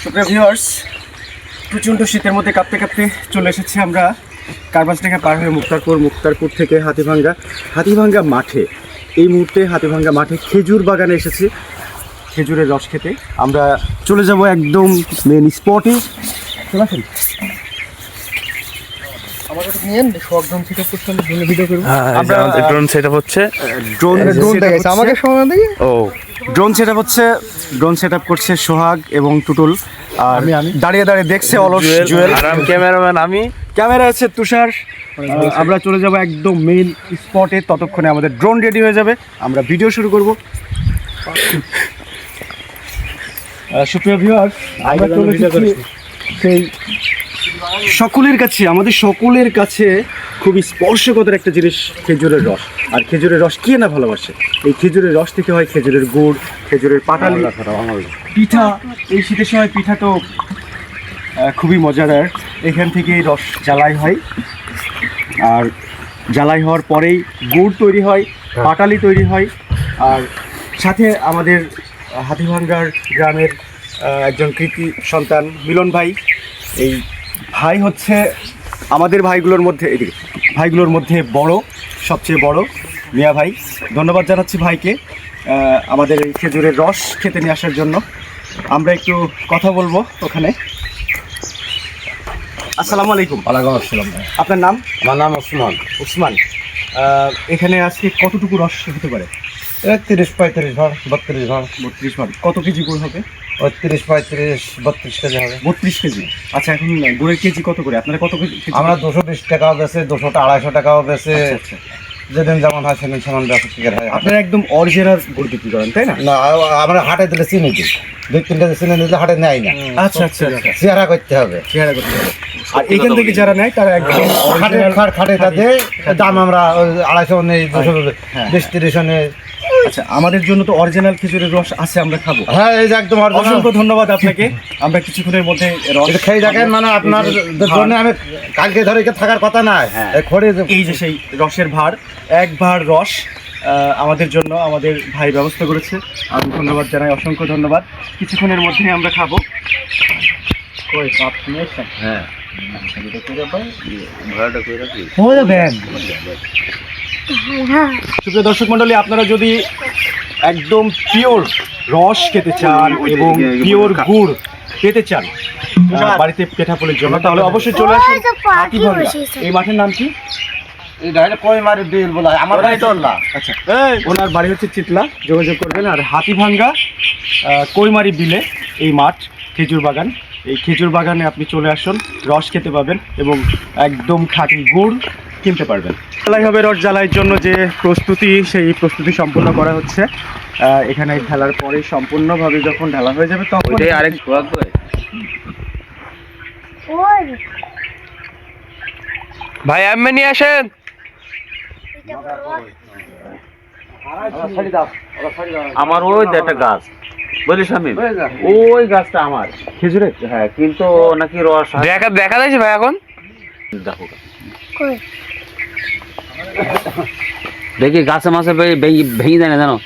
সুপ্রিয় ভিউয়ার্স, প্রচণ্ড শীতের মধ্যে কাঁপতে কাঁপতে চলে এসেছি আমরা কারবাসডাঙ্গা পার হয়ে মুক্তারপুর থেকে হাতিভাঙ্গা মাঠে। এই মুহূর্তে হাতিভাঙ্গা মাঠে খেজুর বাগানে এসেছি খেজুরের রস খেতে। আমরা চলে যাব একদম মেন স্পটে। চলে আসুন, আমাদের নিয়ে ড্রোন সেটআপ করতে আমরা ভিডিও করব। আমরা ড্রোন সেটআপ হচ্ছে, ড্রোন দেখাইছে আমাকে সময় দিয়ে। ও ড্রোন সেটআপ করছে সোহাগ এবং টুটুল। আর আমি দাঁড়িয়ে দেখছে অলস জুয়েল। আর আমি ক্যামেরাম্যান, আমি ক্যামেরা আছে তুষার। আমরা চলে যাব একদম মেইন স্পটে। ততক্ষণে আমাদের ড্রোন রেডি হয়ে যাবে, আমরা ভিডিও শুরু করব। সুপ্রিয় ভিউয়ার, আমরা চলে এসেছি সেই আমাদের সকলের কাছে খুব স্পর্শকতার একটা জিনিস, খেজুরের রস। আর খেজুরের রস কে না ভালোবাসে? এই খেজুরের রস থেকে হয় খেজুরের গুড়, খেজুরের পাটালি, পিঠা। এই শীতের সময় পিঠা তো খুবই মজাদার। এখান থেকে এই রস জ্বালাই হয়, আর জ্বালাই হওয়ার পরেই গুড় তৈরি হয়, পাটালি তৈরি হয়। আর সাথে আমাদের হাতিভাঙ্গার গ্রামের একজন কৃতি সন্তান মিলন ভাই। এই ভাই হচ্ছে আমাদের ভাইগুলোর মধ্যে বড়, সবচেয়ে বড় মিয়া ভাই। ধন্যবাদ জানাচ্ছি ভাইকে আমাদের এই খেজুরের রস খেতে নিয়ে আসার জন্য। আমরা একটু কথা বলবো ওখানে। আসসালামু আলাইকুম। ওয়ালাইকুম আসসালাম। আপনার নাম? আমার নাম উসমান। এখানে আজকে কতটুকু রস হতে পারে? 30-35 ভাড়, 32 ভাড়। 32 ভাড়। কত কেজি গুড় হবে? 30-35-32 কেজি হবে। 32 কেজি। আচ্ছা, এখন গুড়ের কেজি কত করে? আপনারা কত কেজি? আমরা 220 টাকাও বেছে, 200-250 টাকাও বেছে। আচ্ছা, যেদিন যেমন হয় সেদিন সেমন ব্যবসা টিকার হয়। আপনারা একদম অরিজিনাল গুড় বিক্রি করেন, তাই না? না, আমরা হাটে দিলে চিনি দিই, 2-3 কেজি চিনি দিলে হাটে নেয় না। আচ্ছা। চেহারা করতে হবে। আর এখান থেকে যারা নেয় তারা একদম খাটে তাদের দাম আমরা 250 নেই, 220-30 নেই। আচ্ছা, আমাদের জন্য তো অরিজিনাল খেজুরের রস আছে, আমরা খাবো। হ্যাঁ, এই যে একদম অসংখ্য ধন্যবাদ আপনাকে। আমরা কিছুক্ষণের মধ্যে রস খেয়ে দেখেন। মানে আপনার জন্য আমি কালকে ধরে থাকার কথা নাই। এই যে সেই রসের ভার, এক ভার রস আমাদের জন্য আমাদের ভাই ব্যবস্থা করেছে। আমি ধন্যবাদ জানাই, অসংখ্য ধন্যবাদ। কিছুক্ষণের মধ্যেই আমরা খাবো। হ্যাঁ, সুপ্রিয় দর্শক মন্ডলী, আপনারা যদি একদম পিওর রস খেতে চান এবং পিওর গুড় পেতে চান বাড়িতে পেঠাপুলির জন্য, তাহলে অবশ্যই চলে আসুন হাতিভাঙ্গা। এই মাঠের নাম কি? কইমারি বিল বলা হয়। আমার বাড়ি তোল্লা। আচ্ছা, ওনার বাড়ি হচ্ছে চিটলা, যোগাযোগ করবেন। আর হাতিভাঙ্গা কইমারি বিলে এই মাঠ, খেজুর বাগান। এই খেজুর বাগানে আপনি চলে আসুন, রস খেতে পাবেন এবং একদম খাঁটি গুড় কিনতে পারবেন। ঢালাই হবে, রস জ্বালাইয়ের জন্য যে প্রস্তুতি, সেই প্রস্তুতি সম্পূর্ণ করা হচ্ছে। এখানে ঢালার পরে সম্পূর্ণভাবে যখন ঢালা হয়ে যাবে তখন আরেক ভাই আমি নিয়ে আসেন। আমার ওই একটা গাছ, বলিস আমি ওই গাছটা আমার খেজুরের। হ্যাঁ, কিন্তু নাকি রস দেখা যাচ্ছে ভাই। এখন দেখো দেখি গাছে মাছে ভেঙে যায় না, জানো?